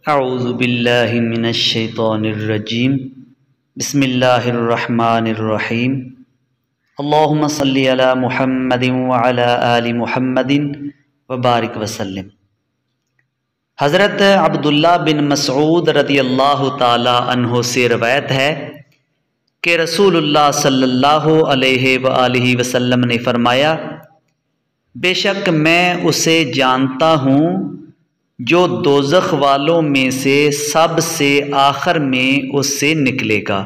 اعوذ باللہ من الشیطان الرجیم بسم اللہ الرحمن الرحیم اللہم صلی علی محمد وعلی آل محمد وبارک وسلم۔ حضرت عبداللہ بن مسعود رضی اللہ تعالی عنہ سے روایت ہے کہ رسول اللہ صلی اللہ علیہ وآلہ وسلم نے فرمایا، بے شک میں اسے جانتا ہوں جو دوزخ والوں میں سے سب سے آخر میں اس سے نکلے گا،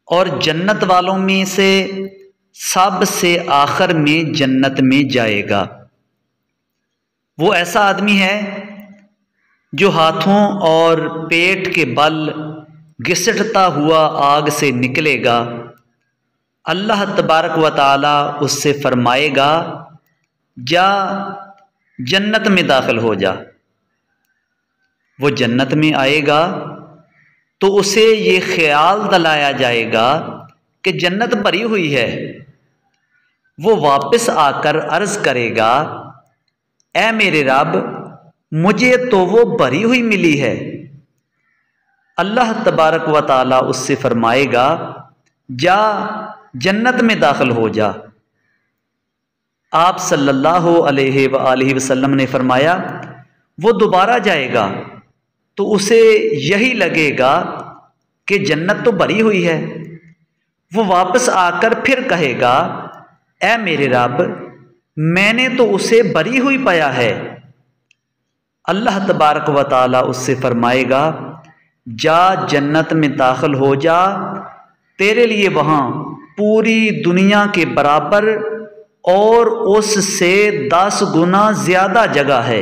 اور جنت والوں میں سے سب سے آخر میں جنت میں جائے گا۔ وہ ایسا آدمی ہے جو ہاتھوں اور پیٹ کے بل گھسٹتا ہوا آگ سے نکلے گا۔ اللہ تبارک و تعالی اس سے فرمائے گا، جا جنت میں داخل ہو جا۔ وہ جنت میں آئے گا تو اسے یہ خیال دلایا جائے گا کہ جنت بھری ہوئی ہے۔ وہ واپس آ کر عرض کرے گا، اے میرے رب، مجھے تو وہ بھری ہوئی ملی ہے۔ اللہ تبارک و تعالی اس سے فرمائے گا، جا جنت میں داخل ہو جا۔ آپ صلی اللہ علیہ وآلہ وسلم نے فرمایا، وہ دوبارہ جائے گا تو اسے یہی لگے گا کہ جنت تو بھری ہوئی ہے۔ وہ واپس آ کر پھر کہے گا، اے میرے رب، میں نے تو اسے بھری ہوئی پایا ہے۔ اللہ تبارک و تعالی اس سے فرمائے گا، جا جنت میں داخل ہو جا، تیرے لیے وہاں پوری دنیا کے برابر اور اس سے 10 گنا زیادہ جگہ ہے۔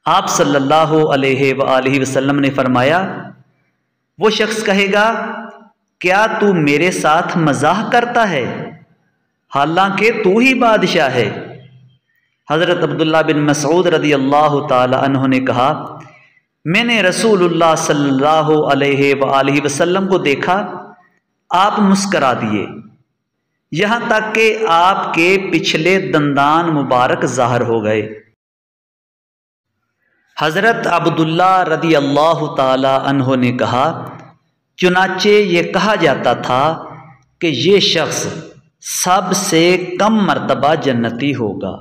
آپ صلی اللہ علیہ وآلہ وسلم نے فرمایا، وہ شخص کہے گا، کیا تو میرے ساتھ مزاح کرتا ہے؟ حالانکہ تو ہی بادشاہ ہے۔ حضرت عبداللہ بن مسعود رضی اللہ تعالی عنہ نے کہا، میں نے رسول اللہ صلی اللہ علیہ وآلہ وسلم کو دیکھا، آپ مسکرا دیے، یہاں تک کہ آپ کے پچھلے دندان مبارک ظاہر ہو گئے۔ حضرت عبداللہ رضی اللہ تعالی عنہ نے کہا، چنانچہ یہ کہا جاتا تھا کہ یہ شخص سب سے کم مرتبہ جنتی ہوگا۔